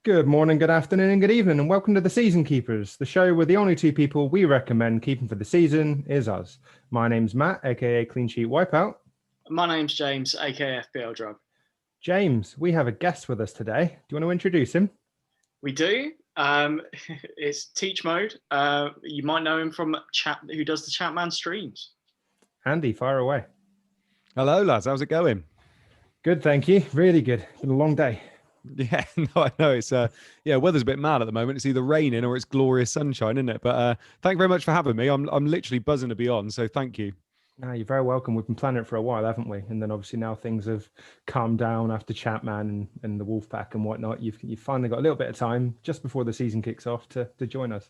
Good morning, good afternoon, and good evening, and welcome to the Season Keepers, the show where the only two people we recommend keeping for the season is us. My name's Matt, aka Clean Sheet Wipeout. My name's James, aka FPL Drug. James, we have a guest with us today. Do you want to introduce him? We do. It's Teach Mode. You might know him from Chat, who does the Chatman streams. Andy, fire away. Hello, lads. How's it going? Good, thank you. Really good. It's been a long day. Yeah, no, I know it's weather's a bit mad at the moment. It's either raining or it's glorious sunshine, isn't it? But thank you very much for having me. I'm literally buzzing to be on, so thank you. No, you're very welcome. We've been planning it for a while, haven't we? And then obviously now things have calmed down after Chapman and the Wolfpack and whatnot. You've finally got a little bit of time just before the season kicks off to join us.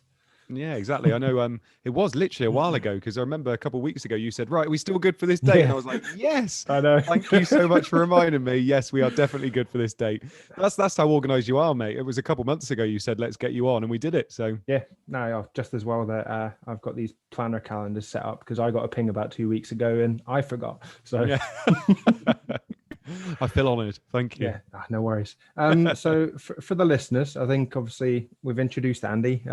Yeah, exactly. I know it was literally a while ago, because I remember a couple of weeks ago you said, right, are we still good for this date? Yeah. And I was like, yes. I know. Thank you so much for reminding me. Yes, we are definitely good for this date. That's how organised you are, mate. It was a couple of months ago you said, let's get you on, and we did it. So yeah, no, just as well that I've got these planner calendars set up, because I got a ping about 2 weeks ago and I forgot. So yeah. I feel honoured. Thank you. Yeah, no worries. So for the listeners, I think obviously we've introduced Andy.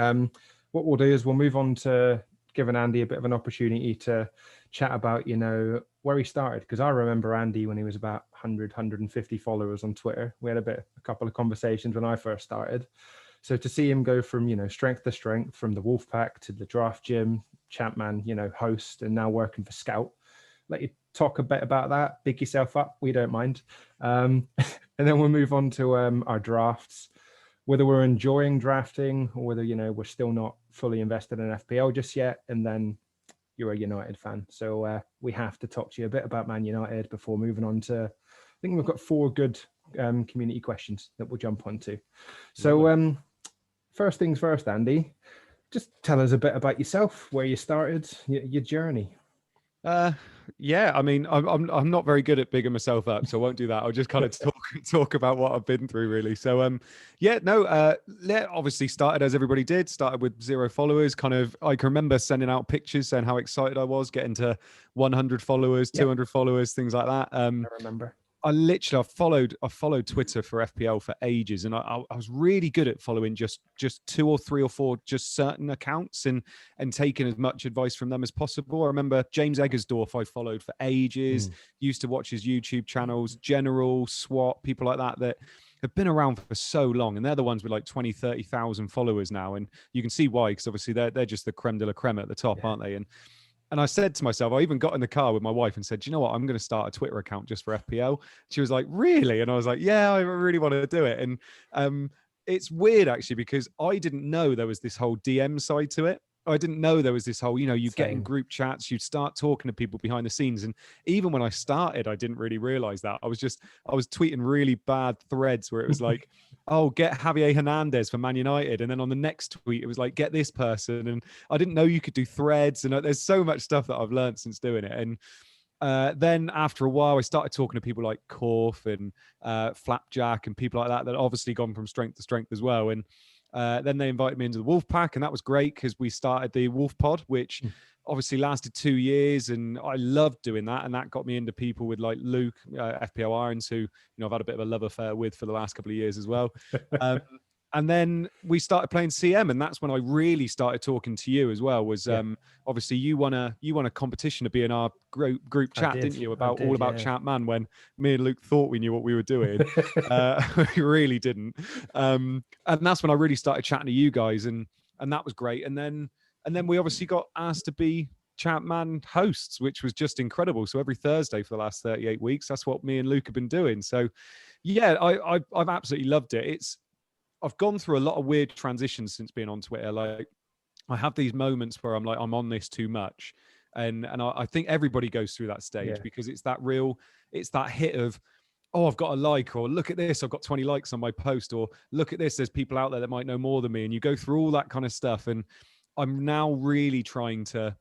What we'll do is we'll move on to giving Andy a bit of an opportunity to chat about, where he started. Because I remember Andy when he was about 100, 150 followers on Twitter. We had a couple of conversations when I first started. So to see him go from, strength to strength, from the Wolfpack to the draft gym, Chapman, host, and now working for Scout. Let you talk a bit about that. Big yourself up. We don't mind. And then we'll move on to our drafts. Whether we're enjoying drafting or whether, we're still not fully invested in FPL just yet. And then you're a United fan. So we have to talk to you a bit about Man United before moving on to, I think we've got 4 good community questions that we'll jump onto. So first things first, Andy, just tell us a bit about yourself, where you started, your journey. Yeah, I mean, I'm not very good at bigging myself up, so I won't do that. I'll just kind of talk about what I've been through, really. So, obviously started as everybody did. Started with 0 followers. I can remember sending out pictures saying how excited I was, getting to 100 followers, 200 followers, things like that. I remember. I followed Twitter for FPL for ages, and I was really good at following just 2 or 3 or 4 just certain accounts and taking as much advice from them as possible. I remember James Eggersdorf I followed for ages, used to watch his YouTube channels, General, SWAT, people like that have been around for so long, and they're the ones with like 20, 30,000 followers now, and you can see why, because obviously they're just the creme de la creme at the top, aren't they? And I said to myself, I even got in the car with my wife and said, you know what, I'm going to start a Twitter account just for FPL. She was like, really? And I was like, yeah, I really want to do it. And it's weird, actually, because I didn't know there was this whole DM side to it. I didn't know there was this whole, you get in group chats, you'd start talking to people behind the scenes. And even when I started, I didn't really realize that. I was tweeting really bad threads where it was like, oh, get Javier Hernandez for Man United. And then on the next tweet, it was like, get this person. And I didn't know you could do threads. And there's so much stuff that I've learned since doing it. And then after a while, I started talking to people like Korf and Flapjack and people like that obviously gone from strength to strength as well. And then they invited me into the Wolfpack, and that was great because we started the Wolf Pod, which obviously lasted 2 years, and I loved doing that. And that got me into people with like Luke, FPL Irons, who I've had a bit of a love affair with for the last couple of years as well. And then we started playing CM, and that's when I really started talking to you as well. Was obviously you won a competition to be in our group chat, didn't you? About Chapman, when me and Luke thought we knew what we were doing. We really didn't. And that's when I really started chatting to you guys, and that was great. And then we obviously got asked to be Chapman hosts, which was just incredible. So every Thursday for the last 38 weeks, that's what me and Luke have been doing. So yeah, I've absolutely loved it. I've gone through a lot of weird transitions since being on Twitter. Like, I have these moments where I'm like, I'm on this too much. And I think everybody goes through that stage because it's that hit of, oh, I've got a like, or look at this, I've got 20 likes on my post, or look at this, there's people out there that might know more than me. And you go through all that kind of stuff. And I'm now really trying to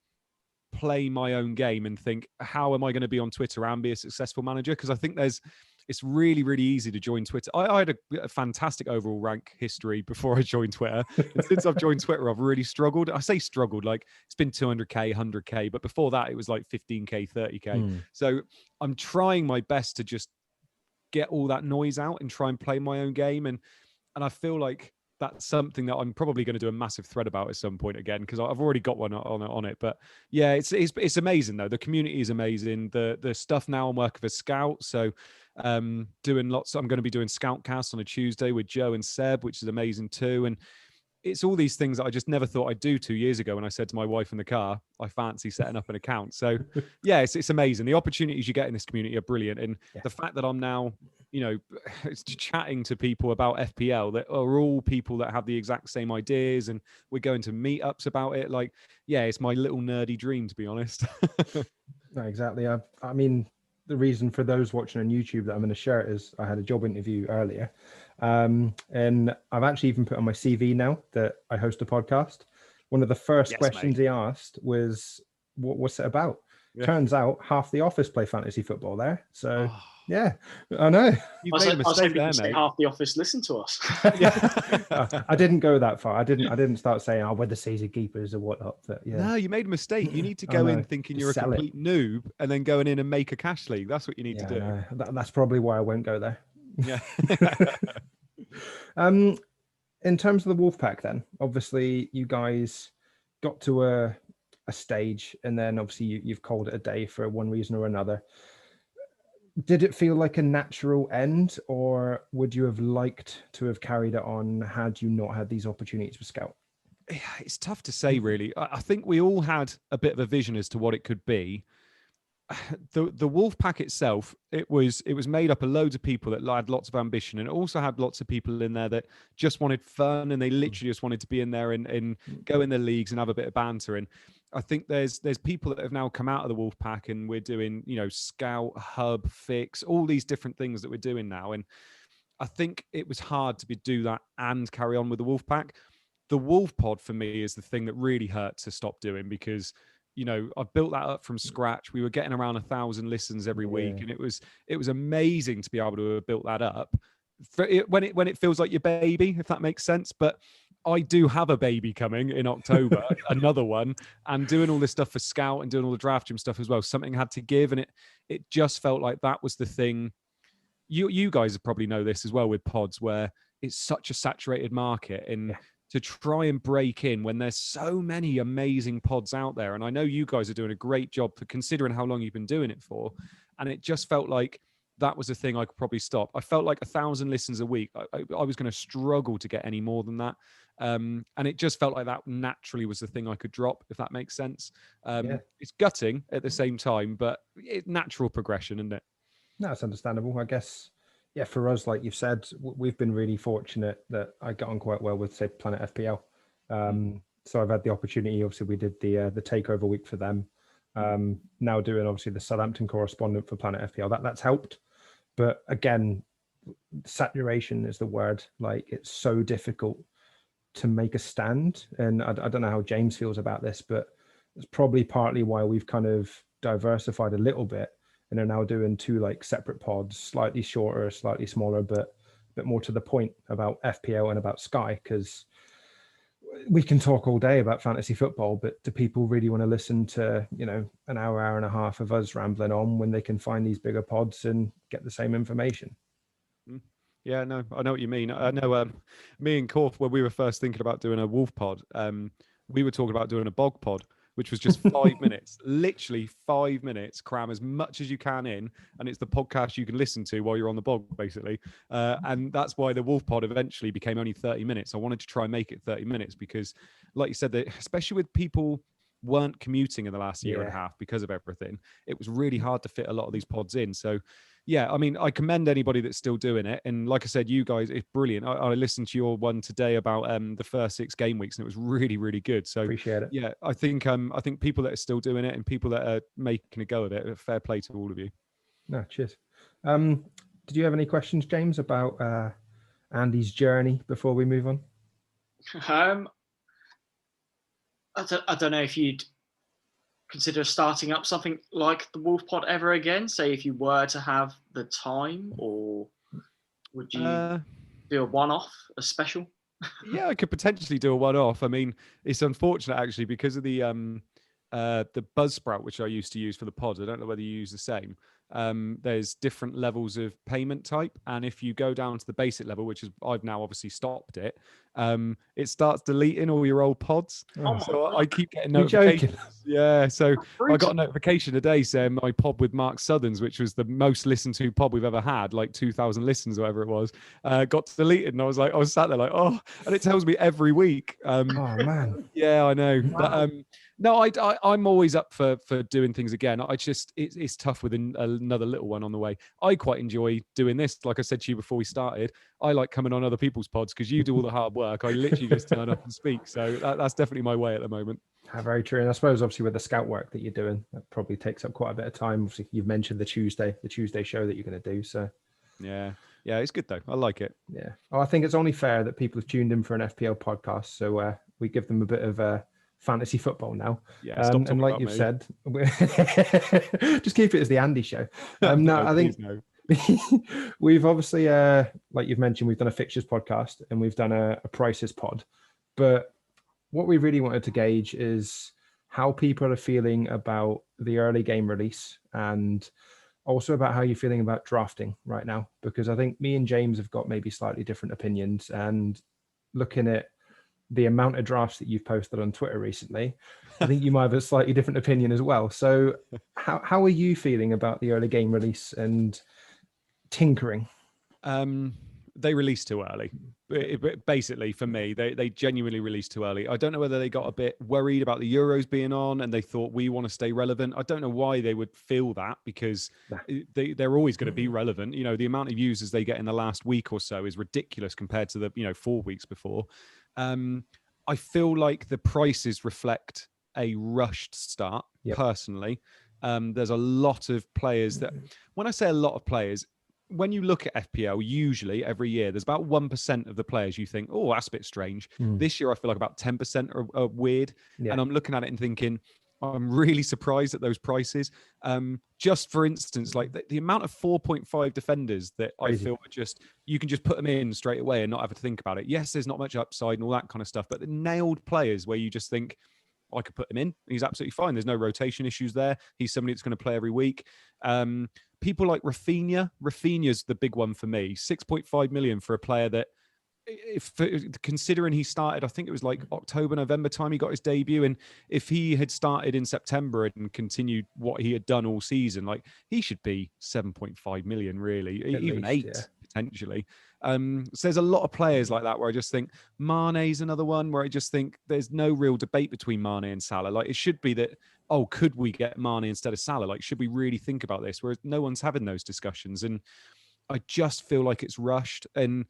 play my own game and think, how am I going to be on Twitter and be a successful manager? Because I think it's really, really easy to join Twitter. I had a fantastic overall rank history before I joined Twitter. And since I've joined Twitter, I've really struggled. I say struggled, like it's been 200K, 100K, but before that, it was like 15K, 30K. So I'm trying my best to just get all that noise out and try and play my own game. And I feel like that's something that I'm probably going to do a massive thread about at some point again, because I've already got one on it. But yeah, it's amazing though. The community is amazing. The stuff now I'm working for Scout, so doing lots. I'm going to be doing Scoutcast on a Tuesday with Joe and Seb, which is amazing too. And it's all these things that I just never thought I'd do 2 years ago when I said to my wife in the car, I fancy setting up an account. So yeah, it's amazing. The opportunities you get in this community are brilliant. And the fact that I'm now, it's chatting to people about FPL that are all people that have the exact same ideas, and we're going to meetups about it. Like, yeah, it's my little nerdy dream, to be honest. No, exactly. I mean, the reason for those watching on YouTube that I'm going to share it is I had a job interview earlier. And I've actually even put on my CV now that I host a podcast. One of the first questions he asked was, what's it about? Yeah. Turns out half the office play fantasy football there. So yeah, I know. You've made a mistake there, mate. Half the office listen to us. I didn't go that far. I didn't start saying, we're the season keepers or whatnot. But yeah. No, you made a mistake. You need to go in thinking you're a complete noob and then going in and make a cash league. That's what you need to do. No. That's probably why I won't go there. Yeah. In terms of the Wolfpack, then obviously you guys got to a stage, and then obviously you've called it a day for one reason or another. Did it feel like a natural end, or would you have liked to have carried it on had you not had these opportunities with Scout? It's tough to say, really. I think we all had a bit of a vision as to what it could be. The Wolfpack itself, it was made up of loads of people that had lots of ambition, and it also had lots of people in there that just wanted fun, and they literally just wanted to be in there and go in the leagues and have a bit of banter. And I think there's people that have now come out of the Wolfpack, and we're doing Scout, Hub, Fix, all these different things that we're doing now. And I think it was hard to do that and carry on with the Wolfpack. The Wolf Pod for me is the thing that really hurt to stop doing, because I built that up from scratch. We were getting around 1,000 listens every week, and it was amazing to be able to have built that up. When it feels like your baby, if that makes sense. But I do have a baby coming in October, another one, and doing all this stuff for Scout and doing all the draft gym stuff as well. Something had to give, and it just felt like that was the thing. You guys probably know this as well with pods, where it's such a saturated market, and to try and break in when there's so many amazing pods out there. And I know you guys are doing a great job for considering how long you've been doing it for. And it just felt like that was the thing I could probably stop. I felt like 1,000 listens a week. I was going to struggle to get any more than that. And it just felt like that naturally was the thing I could drop, if that makes sense. It's gutting at the same time, but it's natural progression, isn't it? No, it's understandable. I guess, for us, like you've said, we've been really fortunate that I got on quite well with, say, Planet FPL. So I've had the opportunity. Obviously, we did the takeover week for them. Now doing obviously the Southampton correspondent for Planet FPL. That's helped. But again, saturation is the word. Like, it's so difficult to make a stand. And I don't know how James feels about this, but it's probably partly why we've kind of diversified a little bit and are now doing two like separate pods, slightly shorter, slightly smaller, but a bit more to the point about FPL and about Sky, because we can talk all day about fantasy football, but do people really want to listen to, an hour and a half of us rambling on when they can find these bigger pods and get the same information? Yeah, no, I know what you mean. I know me and Korth, when we were first thinking about doing a wolf pod, we were talking about doing a bog pod, which was just 5 minutes, literally 5 minutes, cram as much as you can in. And it's the podcast you can listen to while you're on the bog, basically. And that's why the Wolf Pod eventually became only 30 minutes. I wanted to try and make it 30 minutes because, like you said, that especially with people weren't commuting in the last year and a half because of everything, it was really hard to fit a lot of these pods in. So yeah, I mean, I commend anybody that's still doing it. And like I said, you guys, it's brilliant. I listened to your one today about the first 6 game weeks, and it was really, really good. So appreciate it. Yeah, I think people that are still doing it and people that are making a go of it, fair play to all of you. No, cheers. Did you have any questions, James, about Andy's journey before we move on? I don't know if you'd consider starting up something like the Wolf Pod ever again, say if you were to have the time, or would you do a one-off, a special? Yeah, I could potentially do a one-off. I mean, it's unfortunate actually because of the Buzzsprout, which I used to use for the pod. I don't know whether you use the same. There's different levels of payment type, and if you go down to the basic level, which is I've now obviously stopped it, it starts deleting all your old pods. Oh So my I God. keep getting You're joking. notifications. Yeah, so I got a Brutal. notification today saying my pod with Mark Southerns, which was the most listened to pod we've ever had, like 2,000 listens or whatever it was, got deleted, and I was sat there like, oh, and it tells me every week. Oh man. Yeah, I know, Wow. but no, I'm always up for doing things again. I just it's tough with another little one on the way. I quite enjoy doing this. Like I said to you before we started, I like coming on other people's pods because you do all the hard work. I literally just turn up and speak. So that's definitely my way at the moment. Very true. And I suppose obviously with the scout work that you're doing, that probably takes up quite a bit of time. Obviously, you've mentioned the Tuesday show that you're going to do. So yeah, it's good though. I like it. yeah. Oh, I think it's only fair that people have tuned in for an FPL podcast. So we give them a bit of fantasy football now. Yeah, stop talking and like about you've me. said, just keep it as the Andy show. No, No, I think please, no. we've obviously, like you've mentioned, we've done a fixtures podcast and we've done a prices pod. But what we really wanted to gauge is how people are feeling about the early game release and also about how you're feeling about drafting right now. Because I think me and James have got maybe slightly different opinions, and looking at the amount of drafts that you've posted on Twitter recently, I think you might have a slightly different opinion as well. So how are you feeling about the early game release and tinkering? They released too early. Basically, for me, they genuinely released too early. I don't know whether they got a bit worried about the Euros being on and they thought we want to stay relevant. I don't know why they would feel that, because they're always going to be relevant. You know, the amount of users they get in the last week or so is ridiculous compared to the 4 weeks before. I feel like the prices reflect a rushed start. Yep. Personally, there's a lot of players that, when I say a lot of players, when you look at FPL, usually every year, there's about 1% of the players you think, oh, that's a bit strange. This year, I feel like about 10% are weird. Yeah. And I'm looking at it and thinking, I'm really surprised at those prices. Just for instance, like the amount of 4.5 defenders that Crazy. I feel are just, you can just put them in straight away and not have to think about it. Yes, there's not much upside and all that kind of stuff, but the nailed players where you just think, I could put him in. He's absolutely fine. There's no rotation issues there. He's somebody that's going to play every week. People like Rafinha. Rafinha's the big one for me. 6.5 million for a player that, considering he started, I think it was like October, November time he got his debut. And if he had started in September and continued what he had done all season, like he should be 7.5 million, really, At even least, 8 yeah. potentially. So there's a lot of players like that where I just think Mane's another one where I just think there's no real debate between Mane and Salah. Like it should be that, oh, could we get Mane instead of Salah? Like, should we really think about this? Whereas no one's having those discussions. And I just feel like it's rushed. And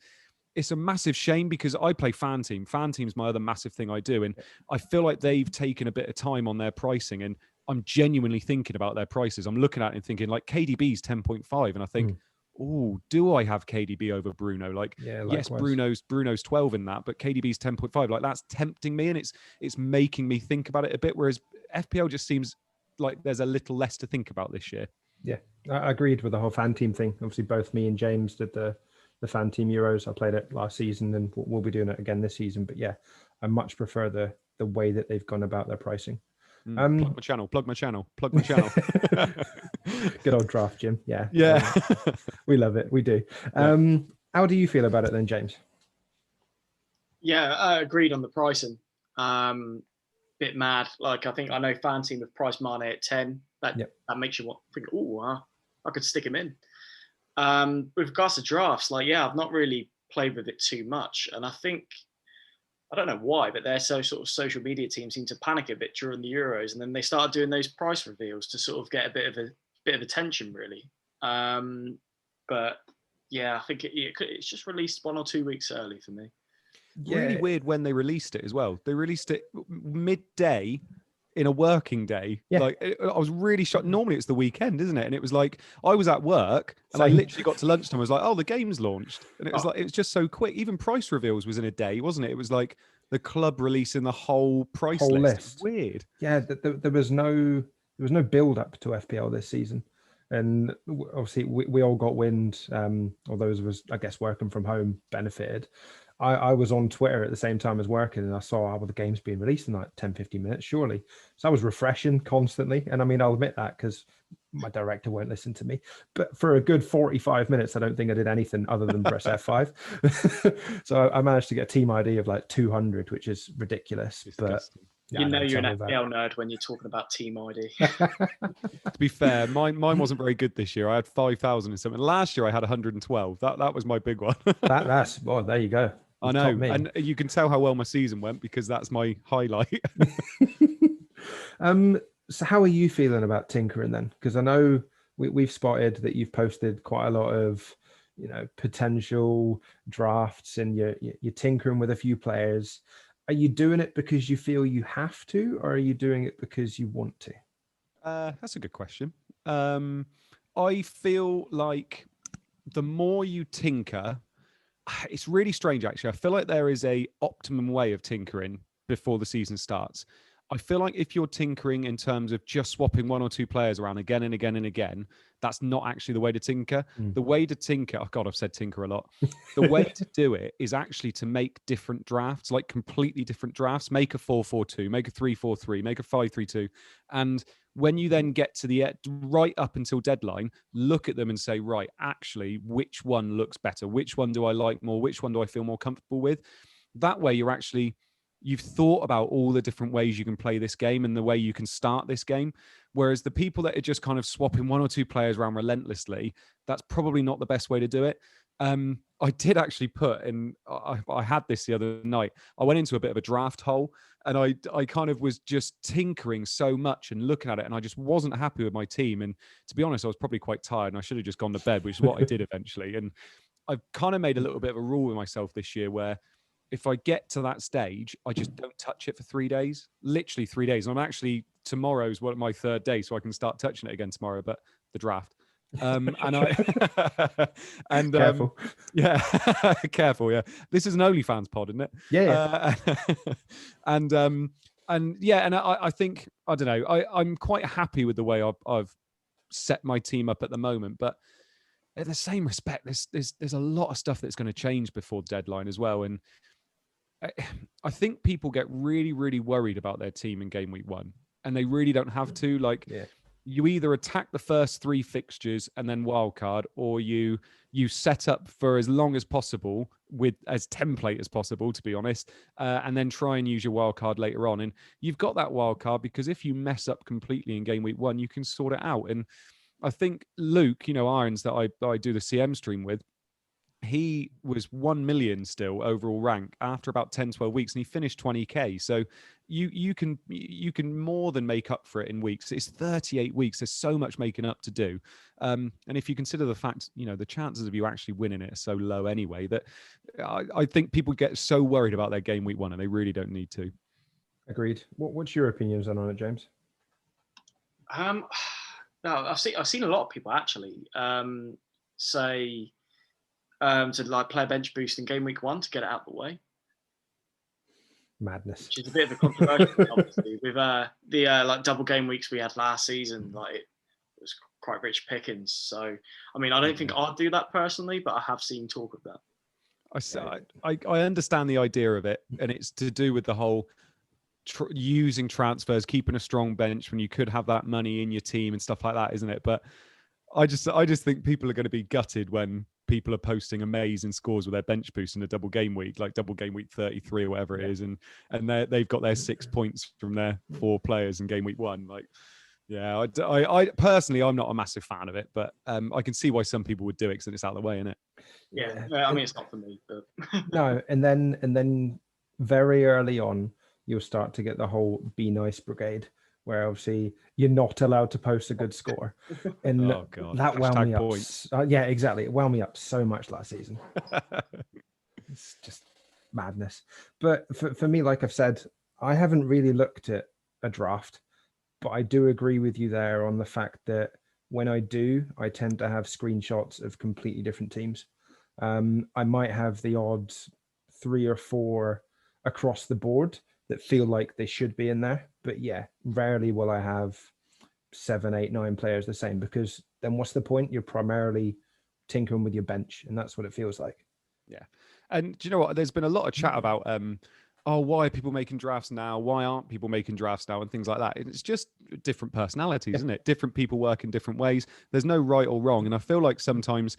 it's a massive shame because I play Fan Team. Fan Team's my other massive thing I do. And I feel like they've taken a bit of time on their pricing. And I'm genuinely thinking about their prices. I'm looking at it and thinking like KDB's 10.5. And I think, oh, do I have KDB over Bruno? Like, yes, Bruno's 12 in that, but KDB's 10.5. Like that's tempting me, and it's making me think about it a bit. Whereas FPL just seems like there's a little less to think about this year. Yeah, I agreed with the whole Fan Team thing. Obviously, both me and James did the Fan Team Euros. I played it last season, and we'll be doing it again this season. But yeah, I much prefer the way that they've gone about their pricing. Plug my channel. Good old draft, Jim. Yeah. We love it. We do. How do you feel about it then, James? Yeah, I agreed on the pricing. Bit mad. Like I know Fan Team have priced Mane at 10. That makes you think, oh, I could stick him in. With regards to drafts, I've not really played with it too much, and I think, I don't know why, but their sort of social media team seemed to panic a bit during the Euros, and then they started doing those price reveals to sort of get a bit of attention, really. But yeah, I think it's just released 1 or 2 weeks early for me. Yeah. Really weird when they released it as well. They released it midday in a working day. Yeah. Like I was really shocked. Normally it's the weekend, isn't it? And it was like I was at work and I Same. literally got to lunchtime. I was like, oh, the game's launched, and it was like it was just so quick. Even price reveals was in a day, wasn't it? It was like the club releasing the whole price list. It was weird. Yeah, there was no build up to FPL this season, and obviously we all got wind. Or those of us, I guess, working from home benefited. I was on Twitter at the same time as working, and I saw how the game's being released in like 10-15 minutes, surely. So I was refreshing constantly. And I mean, I'll admit that because my director won't listen to me. But for a good 45 minutes, I don't think I did anything other than press F5. So I managed to get a team ID of like 200, which is ridiculous. Disgusting. But You know you're an tell me about FPL nerd when you're talking about team ID. To be fair, mine wasn't very good this year. I had 5,000 and something. Last year I had 112. That was my big one. That's well, there you go. I You've know, topped me. and you can tell how well my season went because that's my highlight. So how are you feeling about tinkering then? Because I know we've spotted that you've posted quite a lot of, you know, potential drafts, and you're tinkering with a few players. Are you doing it because you feel you have to, or are you doing it because you want to? That's a good question. I feel like the more you tinker, it's really strange actually. I feel like there is a optimum way of tinkering before the season starts. I feel like if you're tinkering in terms of just swapping one or two players around again and again and again, that's not actually the way to tinker. The way to tinker, oh God, I've said tinker a lot. The way to do it is actually to make different drafts, like completely different drafts. Make a 4-4-2, make a 3-4-3, make a 5-3-2. And when you then get to the right up until deadline, look at them and say, right, actually, which one looks better? Which one do I like more? Which one do I feel more comfortable with? That way you've thought about all the different ways you can play this game and the way you can start this game. Whereas the people that are just kind of swapping one or two players around relentlessly, that's probably not the best way to do it. I did actually put in, I had this the other night. I went into a bit of a draft hole, and I kind of was just tinkering so much and looking at it, and I just wasn't happy with my team. And to be honest, I was probably quite tired, and I should have just gone to bed, which is what I did eventually. And I've kind of made a little bit of a rule with myself this year where if I get to that stage, I just don't touch it for 3 days, literally 3 days. And I'm actually, tomorrow's my third day, so I can start touching it again tomorrow, but the draft. And Careful. Yeah, careful. Yeah. This is an OnlyFans pod, isn't it? Yeah. And yeah, and I think, I don't know, I'm quite happy with the way I've set my team up at the moment, but in the same respect, there's a lot of stuff that's going to change before the deadline as well. And I think people get really, really worried about their team in game week 1, and they really don't have to. Like, you either attack the first 3 fixtures and then wildcard, or you set up for as long as possible with as template as possible, to be honest, and then try and use your wildcard later on. And you've got that wildcard because if you mess up completely in game week 1, you can sort it out. And I think Luke, Irons, that I do the CM stream with, he was 1 million still overall rank after about 10-12 weeks, and he finished 20k. So you can more than make up for it in weeks. It's 38 weeks. There's so much making up to do, and if you consider the fact, the chances of you actually winning it are so low anyway, that I think people get so worried about their game week 1, and they really don't need to. Agreed. What's your opinions on it, James? No, I've seen a lot of people actually say to like play a bench boost in game week 1 to get it out of the way. Madness. Which is a bit of a controversial, obviously, with the like double game weeks we had last season. Like, it was quite rich pickings. So, I mean, I don't think I'd do that personally, but I have seen talk of that. I understand the idea of it, and it's to do with the whole using transfers, keeping a strong bench when you could have that money in your team and stuff like that, isn't it? But I just think people are going to be gutted when people are posting amazing scores with their bench boost in a double game week, like double game week 33 or whatever it is, and they've got their 6 points from their 4 players in game week 1. Like, yeah, I personally, I'm not a massive fan of it, but I can see why some people would do it because it's out of the way, isn't it? Yeah, I mean, it's not for me, but no, and then very early on, you'll start to get the whole be nice brigade, where obviously you're not allowed to post a good score. And oh God, that wound me points. up. Yeah, exactly. It wound me up so much last season. It's just madness. But for me, like I've said, I haven't really looked at a draft, but I do agree with you there on the fact that when I do, I tend to have screenshots of completely different teams. I might have the odd 3 or 4 across the board that feel like they should be in there. But yeah, rarely will I have 7, 8, 9 players the same, because then what's the point? You're primarily tinkering with your bench, and that's what it feels like. Yeah. And do you know what? There's been a lot of chat about, oh, why are people making drafts now? Why aren't people making drafts now? And things like that. It's just different personalities, isn't it? Different people work in different ways. There's no right or wrong. And I feel like sometimes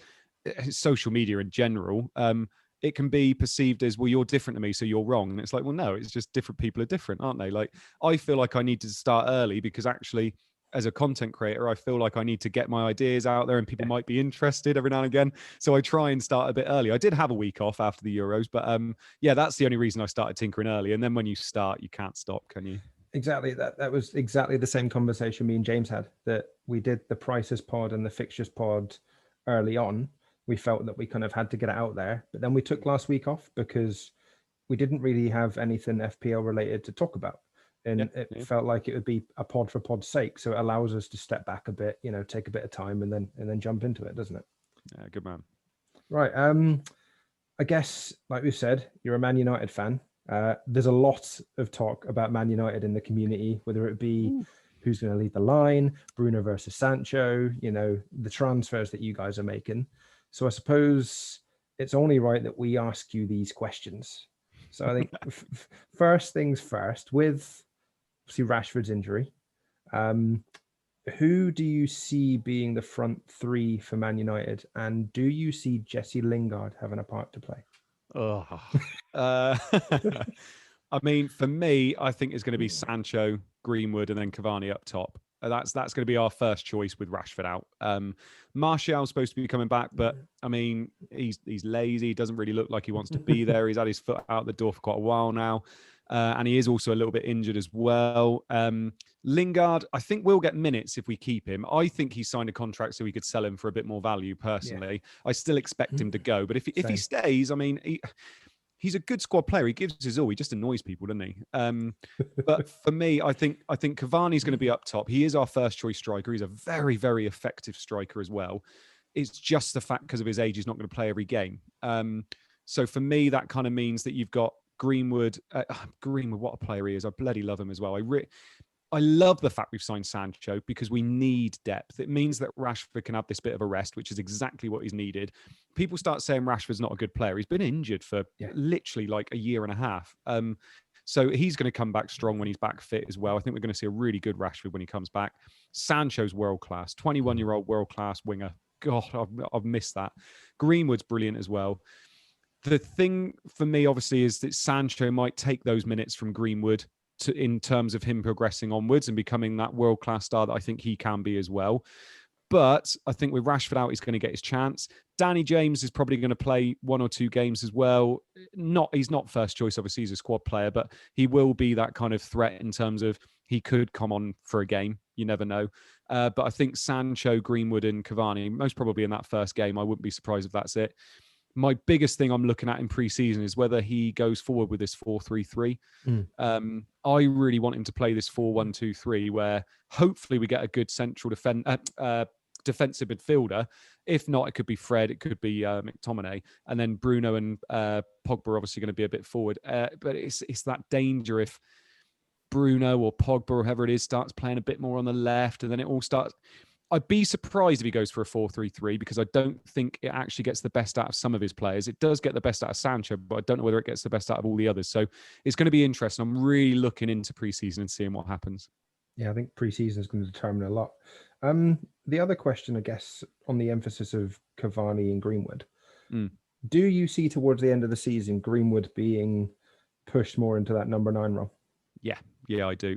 social media in general, it can be perceived as, well, you're different to me, so you're wrong. And it's like, well, no, it's just different people are different, aren't they? Like, I feel like I need to start early because actually, as a content creator, I feel like I need to get my ideas out there and people might be interested every now and again. So I try and start a bit early. I did have a week off after the Euros, but yeah, that's the only reason I started tinkering early. And then when you start, you can't stop, can you? Exactly. That was exactly the same conversation me and James had, that we did the prices pod and the fixtures pod early on. We felt that we kind of had to get it out there, but then we took last week off because we didn't really have anything FPL related to talk about. And it felt like it would be a pod for pod's sake. So it allows us to step back a bit, take a bit of time and then jump into it, doesn't it? Yeah, good man. Right. I guess, like we've said, you're a Man United fan. There's a lot of talk about Man United in the community, whether it be who's going to lead the line, Bruno versus Sancho, the transfers that you guys are making. So I suppose it's only right that we ask you these questions. So I think first things first, with obviously Rashford's injury, who do you see being the front three for Man United? And do you see Jesse Lingard having a part to play? I mean, for me, I think it's going to be Sancho, Greenwood, and then Cavani up top. That's going to be our first choice with Rashford out. Martial's supposed to be coming back, but I mean, he's lazy. He doesn't really look like he wants to be there. He's had his foot out the door for quite a while now. And he is also a little bit injured as well. Lingard, I think we'll get minutes if we keep him. I think he signed a contract so we could sell him for a bit more value, personally. Yeah. I still expect him to go. But if he stays, I mean, he's a good squad player. He gives his all. He just annoys people, doesn't he? But for me, I think Cavani's going to be up top. He is our first choice striker. He's a very, very effective striker as well. It's just the fact because of his age, he's not going to play every game. So for me, that kind of means that you've got Greenwood, what a player he is. I bloody love him as well. I love the fact we've signed Sancho because we need depth. It means that Rashford can have this bit of a rest, which is exactly what he's needed. People start saying Rashford's not a good player. He's been injured for literally like a year and a half. So he's going to come back strong when he's back fit as well. I think we're going to see a really good Rashford when he comes back. Sancho's world-class, 21-year-old world-class winger. God, I've missed that. Greenwood's brilliant as well. The thing for me, obviously, is that Sancho might take those minutes from Greenwood in terms of him progressing onwards and becoming that world-class star that I think he can be as well. But I think with Rashford out, he's going to get his chance. Danny James is probably going to play 1 or 2 games as well. He's not first choice, obviously, he's a squad player, but he will be that kind of threat in terms of he could come on for a game. You never know. But I think Sancho, Greenwood and Cavani, most probably in that first game, I wouldn't be surprised if that's it. My biggest thing I'm looking at in pre-season is whether he goes forward with this 4-3-3. I really want him to play this 4-1-2-3, where hopefully we get a good central defensive midfielder. If not, it could be Fred, it could be McTominay, and then Bruno and Pogba are obviously going to be a bit forward. But it's that danger if Bruno or Pogba or whoever it is starts playing a bit more on the left, and then it all starts. I'd be surprised if he goes for a 4-3-3 because I don't think it actually gets the best out of some of his players. It does get the best out of Sancho, but I don't know whether it gets the best out of all the others. So it's going to be interesting. I'm really looking into preseason and seeing what happens. Yeah, I think preseason is going to determine a lot. The other question, I guess, on the emphasis of Cavani and Greenwood, do you see towards the end of the season Greenwood being pushed more into that number 9 role? Yeah, I do.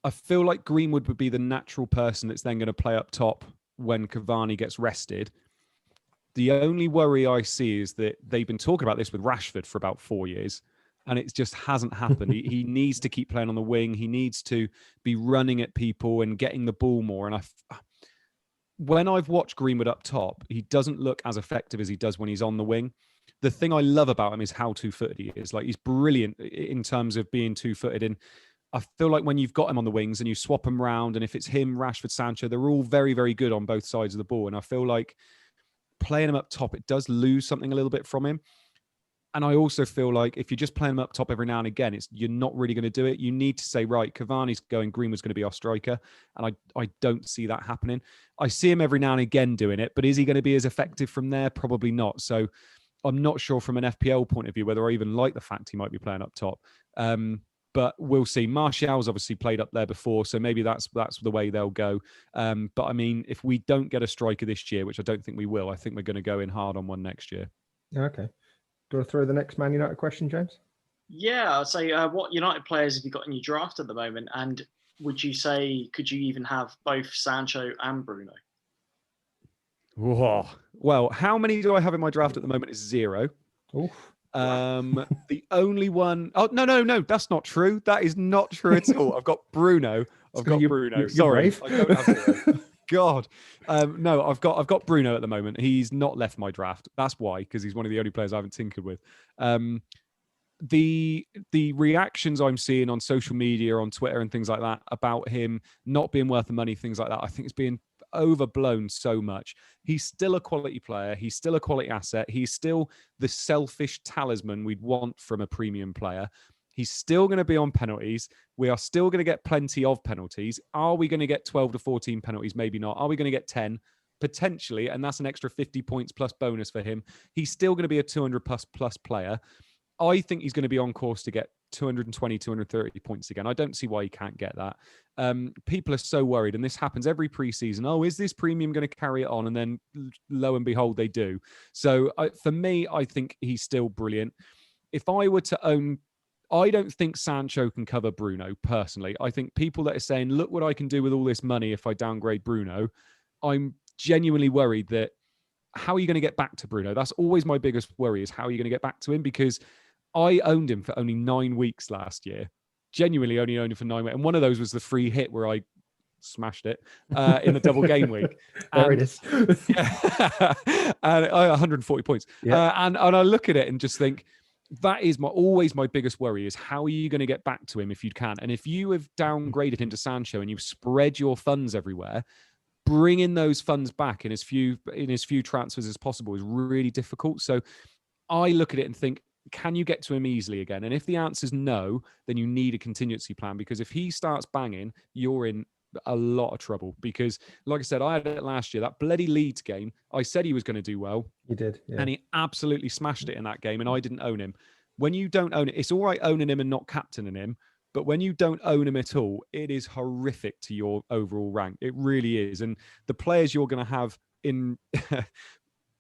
I feel like Greenwood would be the natural person that's then going to play up top when Cavani gets rested. The only worry I see is that they've been talking about this with Rashford for about 4 years, and it just hasn't happened. He needs to keep playing on the wing. He needs to be running at people and getting the ball more. And when I've watched Greenwood up top, he doesn't look as effective as he does when he's on the wing. The thing I love about him is how two-footed he is. Like, he's brilliant in terms of being two-footed. And I feel like when you've got him on the wings and you swap them around, and if it's him, Rashford, Sancho, they're all very, very good on both sides of the ball. And I feel like playing him up top, it does lose something a little bit from him. And I also feel like if you're just playing him up top every now and again, you're not really going to do it. You need to say, right, Cavani's going, Greenwood's going to be our striker. And I don't see that happening. I see him every now and again doing it, but is he going to be as effective from there? Probably not. So I'm not sure from an FPL point of view whether I even like the fact he might be playing up top. But we'll see. Martial's obviously played up there before, so maybe that's the way they'll go. But I mean, if we don't get a striker this year, which I don't think we will, I think we're going to go in hard on one next year. Okay. Do you want to throw the next Man United question, James? Yeah, I'd say what United players have you got in your draft at the moment? And would you say, could you even have both Sancho and Bruno? Whoa. Well, how many do I have in my draft at the moment is 0. Oof. The only one... Oh, no, that's not true. That is not true at all. I've got Bruno. Bruno. Sorry. Brave. I don't have 0. God. No, I've got Bruno at the moment. He's not left my draft. That's why, because he's one of the only players I haven't tinkered with. The reactions I'm seeing on social media, on Twitter and things like that about him not being worth the money, things like that, I think it's being overblown so much. He's still a quality player. He's still a quality asset. He's still the selfish talisman we'd want from a premium player. He's still going to be on penalties. We are still going to get plenty of penalties. Are we going to get 12 to 14 penalties? Maybe not. Are we going to get 10? Potentially, and that's an extra 50 points plus bonus for him. He's still going to be a 200 plus player. I think he's going to be on course to get 220, 230 points again. I don't see why he can't get that. People are so worried, and this happens every preseason. Oh, is this premium going to carry it on? And then lo and behold, they do. So for me, I think he's still brilliant. If I were to own, I don't think Sancho can cover Bruno personally. I think people that are saying, look what I can do with all this money if I downgrade Bruno, I'm genuinely worried that how are you going to get back to Bruno? That's always my biggest worry, is how are you going to get back to him? Because I owned him for only 9 weeks last year. Genuinely only owned him for 9 weeks. And one of those was the free hit where I smashed it in the double game week. There it is. Yeah. And 140 points. Yeah. And I look at it and just think, that is always my biggest worry, is how are you going to get back to him if you can? And if you have downgraded him to Sancho and you've spread your funds everywhere, bringing those funds back in as few transfers as possible is really difficult. So I look at it and think, can you get to him easily again? And if the answer is no, then you need a contingency plan, because if he starts banging, you're in a lot of trouble. Because like I said, I had it last year, that bloody Leeds game, I said he was going to do well. He did. Yeah. And he absolutely smashed it in that game, and I didn't own him. When you don't own it, it's all right owning him and not captaining him. But when you don't own him at all, it is horrific to your overall rank. It really is. And the players you're going to have in...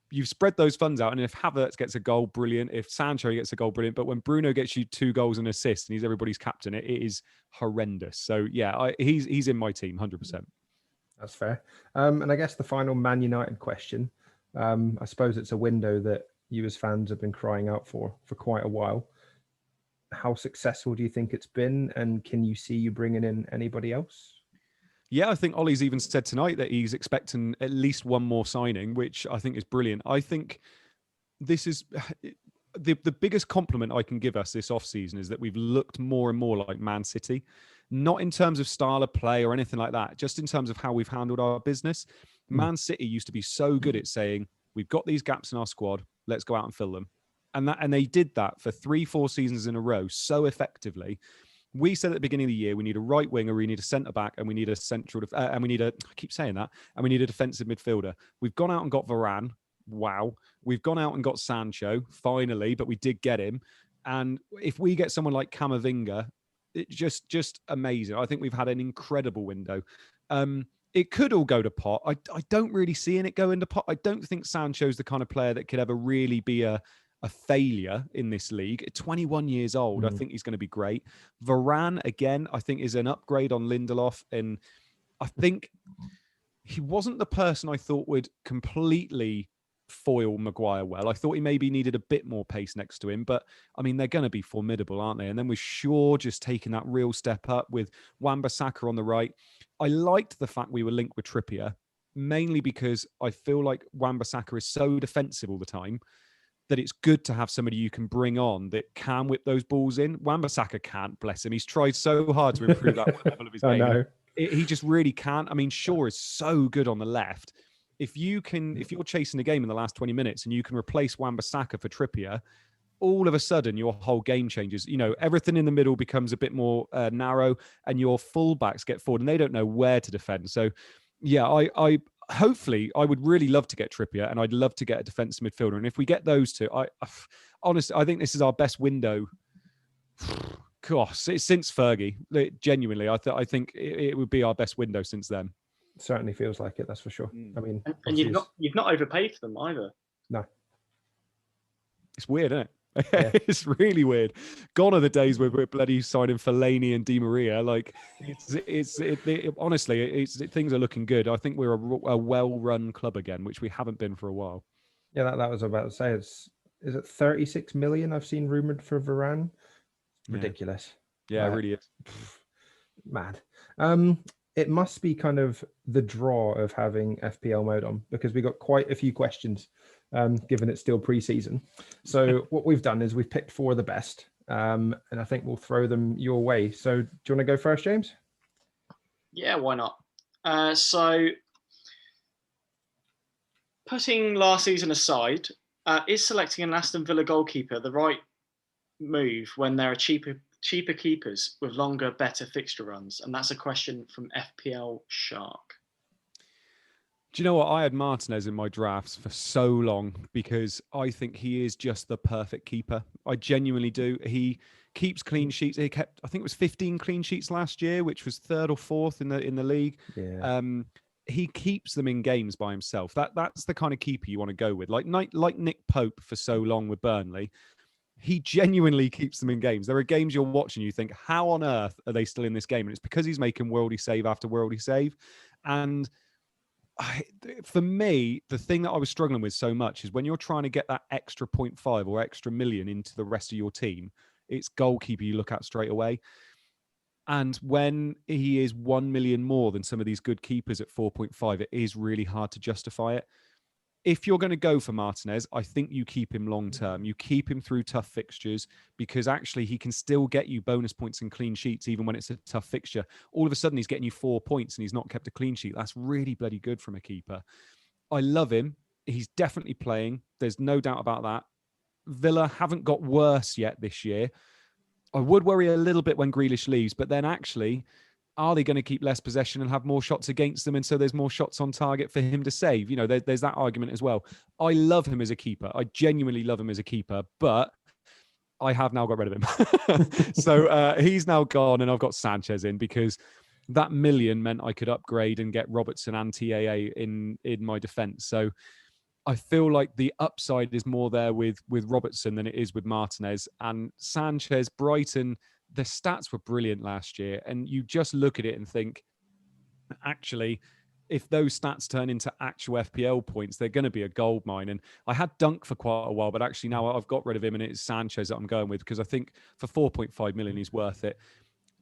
You've spread those funds out, and if Havertz gets a goal, brilliant. If Sancho gets a goal, brilliant. But when Bruno gets you 2 goals and assists, and he's everybody's captain, it is horrendous. So yeah, he's in my team, 100%. That's fair. And I guess the final Man United question. I suppose it's a window that you as fans have been crying out for quite a while. How successful do you think it's been, and can you see you bringing in anybody else? Yeah, I think Ollie's even said tonight that he's expecting at least one more signing, which I think is brilliant. I think this is the biggest compliment I can give us this offseason, is that we've looked more and more like Man City, not in terms of style of play or anything like that, just in terms of how we've handled our business. Man City used to be so good at saying, we've got these gaps in our squad, let's go out and fill them. And they did that for 3-4 seasons in a row so effectively. We said at the beginning of the year, we need a right winger, we need a centre back, and we need a central, and we need I keep saying that, and we need a defensive midfielder. We've gone out and got Varane. Wow. We've gone out and got Sancho, finally, but we did get him. And if we get someone like Camavinga, it's just amazing. I think we've had an incredible window. It could all go to pot. I don't really see it go into pot. I don't think Sancho's the kind of player that could ever really be a failure in this league. At 21 years old, I think he's going to be great. Varane, again, I think is an upgrade on Lindelof. And I think he wasn't the person I thought would completely foil Maguire well. I thought he maybe needed a bit more pace next to him. But, I mean, they're going to be formidable, aren't they? And then with Shaw just taking that real step up with Wan-Bissaka on the right. I liked the fact we were linked with Trippier, mainly because I feel like Wan-Bissaka is so defensive all the time that it's good to have somebody you can bring on that can whip those balls in. Wan-Bissaka can't, bless him. He's tried so hard to improve that level of his game. know. He just really can't. I mean, Shaw is so good on the left. If you're chasing a game in the last 20 minutes and you can replace Wan-Bissaka for Trippier, all of a sudden your whole game changes. You know, everything in the middle becomes a bit more narrow, and your fullbacks get forward and they don't know where to defend. So yeah, hopefully, I would really love to get Trippier, and I'd love to get a defensive midfielder. And if we get those two, honestly, I think this is our best window. Gosh, since Fergie, genuinely, I think it would be our best window since then. Certainly feels like it. That's for sure. I mean, and you've not overpaid for them either. No, it's weird, isn't it? Yeah. It's really weird. Gone are the days where we're bloody signing Fellaini and Di Maria. Like, honestly, things are looking good. I think we're a well-run club again, which we haven't been for a while. Yeah, that was about to say. Is it 36 million? I've seen rumored for Varane. Ridiculous. Yeah, it really is. Mad. It must be kind of the draw of having FPL mode on, because we got quite a few questions, given it's still pre-season. So what we've done is we've picked 4 of the best, and I think we'll throw them your way. So do you want to go first, James? Yeah, why not? So putting last season aside, is selecting an Aston Villa goalkeeper the right move when there are cheaper keepers with longer, better fixture runs? And that's a question from FPL Shark. Do you know what? I had Martinez in my drafts for so long because I think he is just the perfect keeper. I genuinely do. He keeps clean sheets. He kept, I think it was 15 clean sheets last year, which was 3rd or 4th in the league. Yeah. He keeps them in games by himself. That's the kind of keeper you want to go with. Like Nick Pope for so long with Burnley. He genuinely keeps them in games. There are games you're watching, you think, how on earth are they still in this game? And it's because he's making worldy save after worldy save. And for me, the thing that I was struggling with so much is when you're trying to get that extra 0.5 or extra million into the rest of your team, it's goalkeeper you look at straight away. And when he is 1 million more than some of these good keepers at 4.5, it is really hard to justify it. If you're going to go for Martinez, I think you keep him long term. You keep him through tough fixtures because actually he can still get you bonus points and clean sheets even when it's a tough fixture. All of a sudden he's getting you 4 points and he's not kept a clean sheet. That's really bloody good from a keeper. I love him. He's definitely playing. There's no doubt about that. Villa haven't got worse yet this year. I would worry a little bit when Grealish leaves, but then actually, are they going to keep less possession and have more shots against them? And so there's more shots on target for him to save. You know, there's that argument as well. I love him as a keeper. I genuinely love him as a keeper, but I have now got rid of him. So he's now gone and I've got Sanchez in because that million meant I could upgrade and get Robertson and TAA in my defense. So I feel like the upside is more there with Robertson than it is with Martinez. And Sanchez, Brighton, the stats were brilliant last year. And you just look at it and think, actually, if those stats turn into actual FPL points, they're going to be a gold mine. And I had Dunk for quite a while, but actually now I've got rid of him and it's Sanchez that I'm going with because I think for 4.5 million, he's worth it.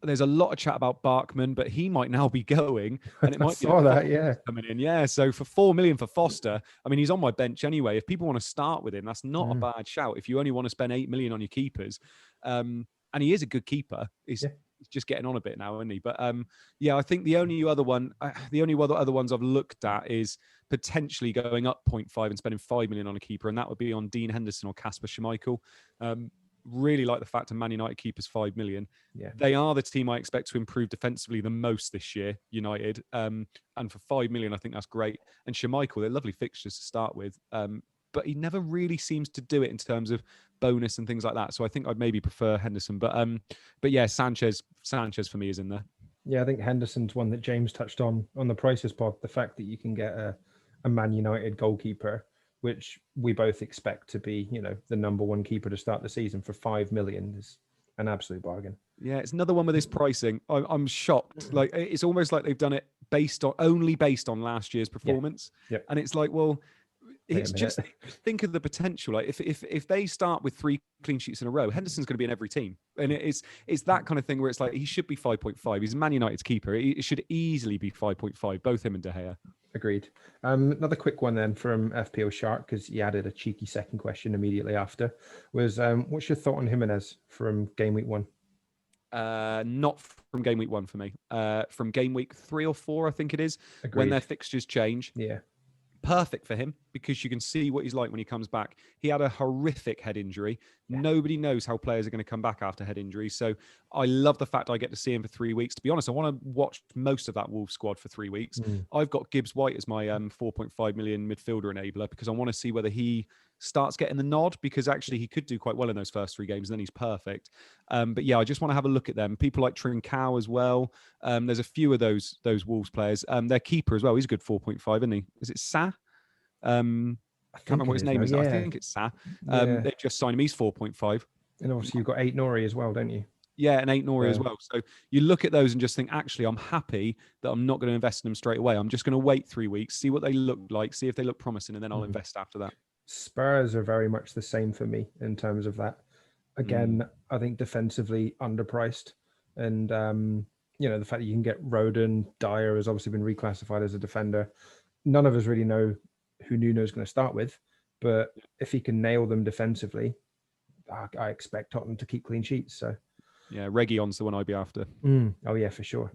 There's a lot of chat about Barkman, but he might now be going, and it might be coming in. Yeah, so for 4 million for Foster, I mean, he's on my bench anyway. If people want to start with him, that's not a bad shout. If you only want to spend 8 million on your keepers, and he is a good keeper, he's just getting on a bit now, isn't he? But yeah, I think the only other ones I've looked at is potentially going up 0.5 and spending 5 million on a keeper, and that would be on Dean Henderson or Kasper Schmeichel. Really like the fact of Man United keepers 5 million. Yeah. They are the team I expect to improve defensively the most this year, United. And for 5 million, I think that's great. And Schmeichel, they're lovely fixtures to start with. But he never really seems to do it in terms of bonus and things like that. So I think I'd maybe prefer Henderson. But yeah, Sanchez for me is in there. Yeah, I think Henderson's one that James touched on the Prices pod. The fact that you can get a Man United goalkeeper, which we both expect to be, the number one keeper to start the season for 5 million is an absolute bargain. Yeah, it's another one with this pricing. I'm shocked. Like, it's almost like they've done it only based on last year's performance. Yeah. And it's like, well, it's just think of the potential. Like if they start with 3 clean sheets in a row, Henderson's going to be in every team, and it's that kind of thing where it's like he should be 5.5. He's Man United's keeper. It should easily be 5.5. Both him and De Gea. Agreed. Another quick one then from FPL Shark, because he added a cheeky second question immediately after, was what's your thought on Jimenez from game week 1? Not from game week 1 for me. From game week 3 or 4, I think it is. Agreed. When their fixtures change. Yeah. perfect for him because you can see what he's like when he comes back. He had a horrific head injury. Yeah. Nobody knows how players are going to come back after head injuries. So I love the fact I get to see him for 3 weeks. To be honest, I want to watch most of that Wolves squad for 3 weeks. I've got Gibbs White as my 4.5 million midfielder enabler because I want to see whether he starts getting the nod, because actually he could do quite well in those first 3 games and then he's perfect. But yeah, I just want to have a look at them. People like Trincao as well. There's a few of those Wolves players. Their keeper as well. He's a good 4.5, isn't he? Is it Sa? I can't remember what his name is. Yeah. I think it's Sa. Yeah. They just signed him. He's 4.5. And obviously you've got 8 Nori as well, don't you? Yeah, and 8 Nori as well. So you look at those and just think, actually, I'm happy that I'm not going to invest in them straight away. I'm just going to wait 3 weeks, see what they look like, see if they look promising, and then I'll invest after that. Spurs are very much the same for me in terms of that. Again, I think defensively underpriced. And, the fact that you can get Rodon, Dyer has obviously been reclassified as a defender. None of us really know who Nuno's going to start with. But if he can nail them defensively, I expect Tottenham to keep clean sheets. So, yeah, Reguilon's the one I'd be after. Oh, yeah, for sure.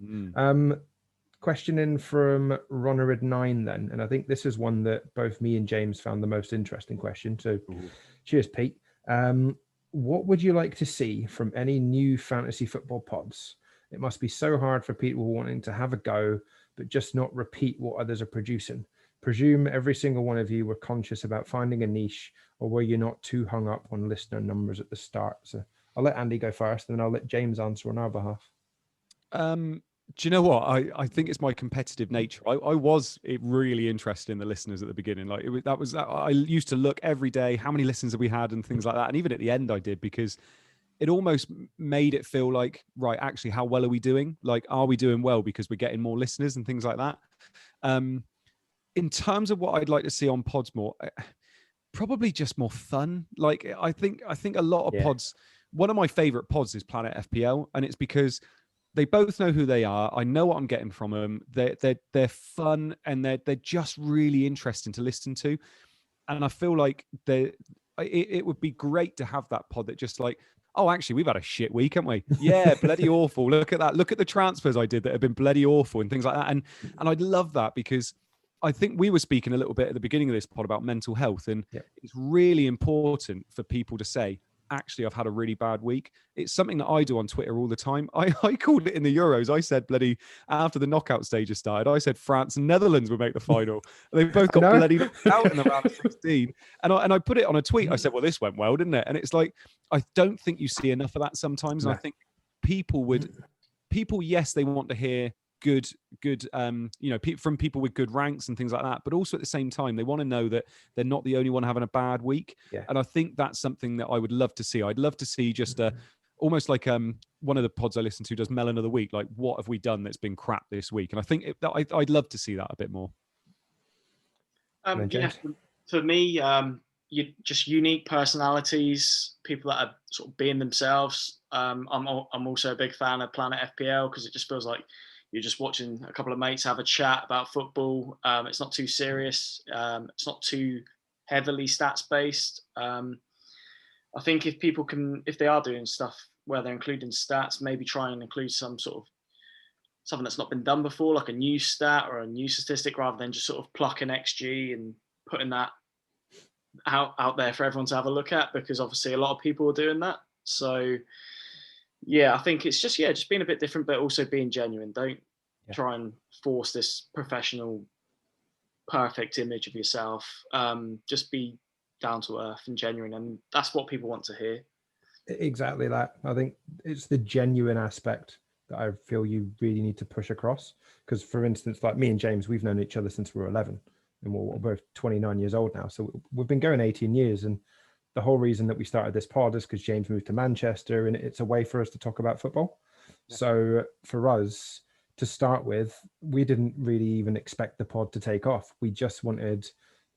Question in from Ronarid9 then. And I think this is one that both me and James found the most interesting question. So cheers, Pete. What would you like to see from any new fantasy football pods? It must be so hard for people wanting to have a go, but just not repeat what others are producing. Presume every single one of you were conscious about finding a niche, or were you not too hung up on listener numbers at the start? So I'll let Andy go first, and then I'll let James answer on our behalf. Do you know what? I think it's my competitive nature. I was really interested in the listeners at the beginning. Like I used to look every day, how many listeners have we had and things like that. And even at the end I did, because it almost made it feel like, right, actually, how well are we doing? Like, are we doing well because we're getting more listeners and things like that? In terms of what I'd like to see on pods more, probably just more fun. Like, I think a lot of pods, one of my favorite pods is Planet FPL. And it's because they both know who they are. I know what I'm getting from them. They're fun, and they're just really interesting to listen to. And I feel like it would be great to have that pod that just like, oh, actually, we've had a shit week, haven't we? Yeah, bloody awful. Look at that. Look at the transfers I did that have been bloody awful and things like that. And I'd love that, because I think we were speaking a little bit at the beginning of this pod about mental health, and it's really important for people to say, actually, I've had a really bad week. It's something that I do on Twitter all the time. I called it in the Euros. I said, bloody, after the knockout stages started, I said France and Netherlands would make the final. They both got bloody knocked out in the round of 16. And I put it on a tweet. I said, well, this went well, didn't it? And it's like, I don't think you see enough of that sometimes. And I think people, yes, they want to hear good from people with good ranks and things like that, but also at the same time they want to know that they're not the only one having a bad week. And I think that's something that I would love to see. I'd love to see just almost like one of the pods I listen to does Melon of the Week, like, what have we done that's been crap this week? And I think I'd love to see that a bit more. For me, you just unique personalities, people that are sort of being themselves. I'm also a big fan of Planet FPL, because it just feels like you're just watching a couple of mates have a chat about football. It's not too serious. It's not too heavily stats based. I think if they are doing stuff where they're including stats, maybe try and include some sort of something that's not been done before, like a new stat or a new statistic, rather than just sort of plucking XG and putting that out there for everyone to have a look at, because obviously a lot of people are doing that. So yeah, I think it's just being a bit different, but also being genuine. Don't try and force this professional, perfect image of yourself. Just be down to earth and genuine, and that's what people want to hear. Exactly that. I think it's the genuine aspect that I feel you really need to push across. Because, for instance, like me and James, we've known each other since we were 11, and we're both 29 years old now. So we've been going 18 years, and the whole reason that we started this pod is because James moved to Manchester, and it's a way for us to talk about football. So for us to start with, we didn't really even expect the pod to take off. We just wanted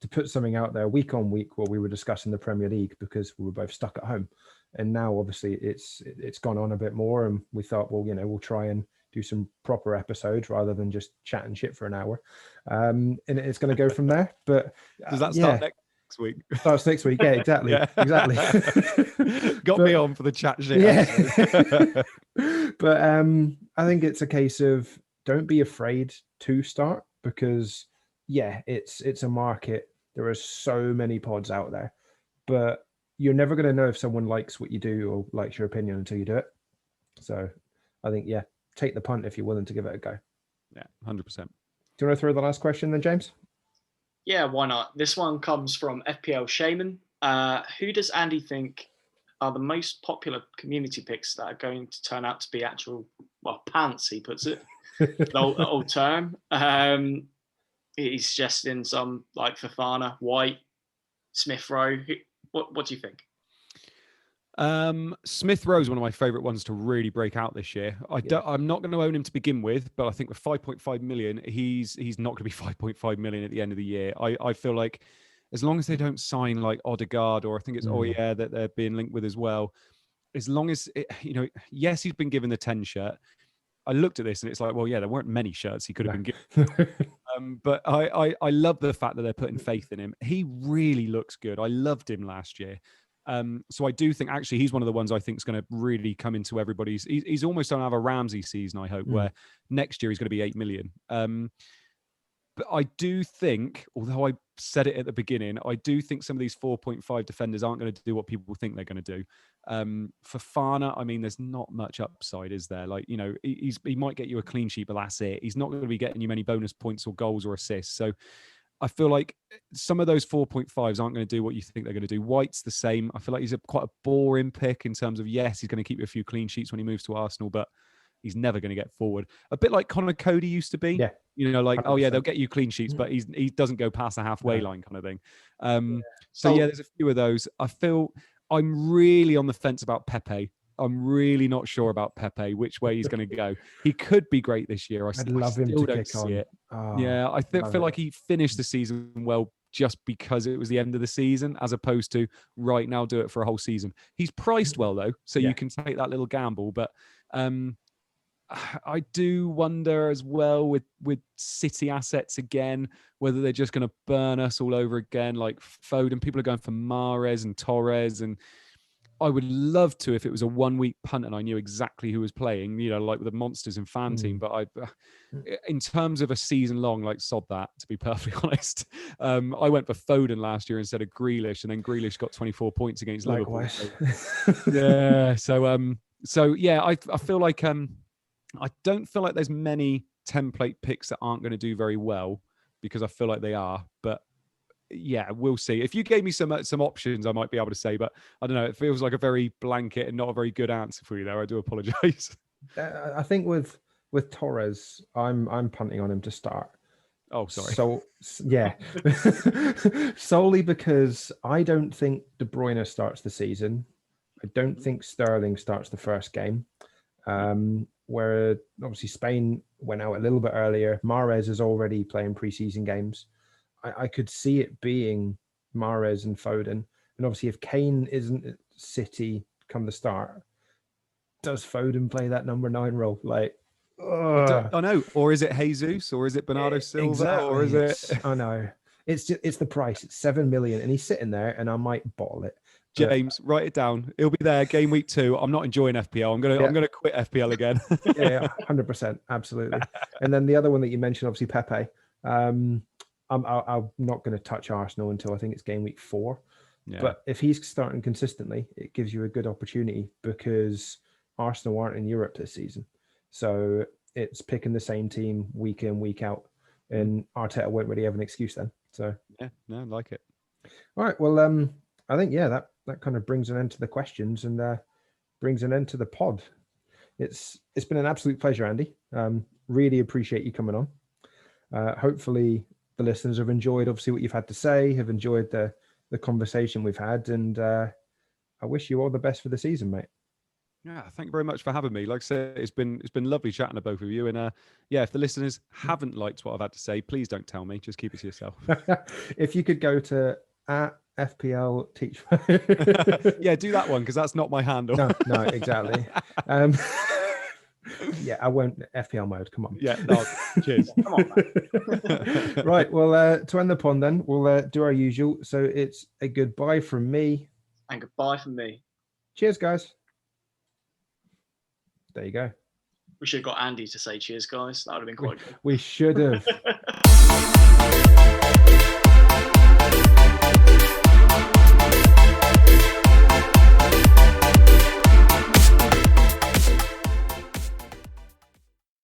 to put something out there week on week while we were discussing the Premier League, because we were both stuck at home. And now obviously it's gone on a bit more, and we thought, well, we'll try and do some proper episodes rather than just chatting shit for an hour. And it's going to go from there. But does that start next week? Starts next week. Yeah, exactly. Exactly. Got me on for the chat shit. Yeah. But I think it's a case of, don't be afraid to start, because yeah, it's a market. There are so many pods out there, but you're never going to know if someone likes what you do or likes your opinion until you do it. So I think, yeah, take the punt if you're willing to give it a go. Yeah, 100%. Do you want to throw the last question then, James? Yeah, why not? This one comes from FPL Shaman. Who does Andy think are the most popular community picks that are going to turn out to be actual, well, pants, he puts it, the old term. He's suggesting some like Fofana, White, Smith Rowe. What do you think? Smith Rowe is one of my favourite ones to really break out this year. I'm not going to own him to begin with, but I think with 5.5 million, he's not going to be 5.5 million at the end of the year. I feel like as long as they don't sign like Odegaard, or I think it's Oyer that they're being linked with as well, as long as yes, he's been given the 10 shirt. I looked at this and it's like, well, yeah, there weren't many shirts he could have been given. But I love the fact that they're putting faith in him. He really looks good. I loved him last year. So I do think actually he's one of the ones I think is going to really come into everybody's. He's almost going to have a Ramsey season, I hope, where next year he's going to be 8 million. But I do think, although I said it at the beginning, I do think some of these 4.5 defenders aren't going to do what people think they're going to do. Fofana, I mean, there's not much upside, is there? Like, he might get you a clean sheet, but that's it. He's not going to be getting you many bonus points or goals or assists. So I feel like some of those 4.5s aren't going to do what you think they're going to do. White's the same. I feel like he's quite a boring pick in terms of, yes, he's going to keep you a few clean sheets when he moves to Arsenal, but he's never going to get forward. A bit like Connor Cody used to be. Yeah. Like, 100%. oh yeah, they'll get you clean sheets, but he doesn't go past the halfway line kind of thing. So there's a few of those. I feel I'm really on the fence about Pepe. I'm really not sure about Pepe, which way he's going to go. He could be great this year. I'd love him to kick on. It. Oh, Yeah, I feel like he finished the season well just because it was the end of the season, as opposed to right now do it for a whole season. He's priced well though, so you can take that little gamble. But I do wonder as well with City assets again, whether they're just going to burn us all over again, like Foden. People are going for Mahrez and Torres, and I would love to if it was a 1 week punt and I knew exactly who was playing, like with the Monsters and Fan team. But in terms of a season long, like sod that, to be perfectly honest. I went for Foden last year instead of Grealish, and then Grealish got 24 points against Liverpool. Yeah. So yeah, I feel like I don't feel like there's many template picks that aren't going to do very well, because I feel like they are. But yeah, we'll see. If you gave me some options, I might be able to say, but I don't know. It feels like a very blanket and not a very good answer for you there. I do apologize. I think with Torres, I'm punting on him to start. Oh, sorry. So yeah, solely because I don't think De Bruyne starts the season. I don't think Sterling starts the first game. Where obviously Spain went out a little bit earlier. Mahrez is already playing preseason games. I could see it being Mahrez and Foden. And obviously if Kane isn't at City come the start, does Foden play that number 9 role? Like, I know. Or is it Jesus? Or is it Bernardo Silva? Exactly. Or is it? I know. It's the price. It's 7 million, and he's sitting there, and I might bottle it. James, write it down. It'll be there game week 2. I'm not enjoying FPL. I'm gonna quit FPL again. Yeah, 100%, absolutely. And then the other one that you mentioned, obviously Pepe. I'm not going to touch Arsenal until I think it's game week 4. Yeah. But if he's starting consistently, it gives you a good opportunity, because Arsenal aren't in Europe this season. So it's picking the same team week in, week out, and Arteta won't really have an excuse then. So yeah, no, I like it. All right. Well, I think that kind of brings an end to the questions and brings an end to the pod. It's been an absolute pleasure, Andy. Really appreciate you coming on. Hopefully the listeners have enjoyed obviously what you've had to say, have enjoyed the conversation we've had, and I wish you all the best for the season, mate. Yeah, thank you very much for having me. Like I said, it's been lovely chatting to both of you. And yeah, if the listeners haven't liked what I've had to say, please don't tell me. Just keep it to yourself. If you could go to @FPL Teach. Yeah, do that one, because that's not my handle. No, exactly. Yeah, I won't. FPL mode. Come on. Yeah, no, cheers. Come on, man. Right. Well, to end the pond, then we'll do our usual. So it's a goodbye from me. And goodbye from me. Cheers, guys. There you go. We should have got Andy to say cheers, guys. That would have been quite good. We should have.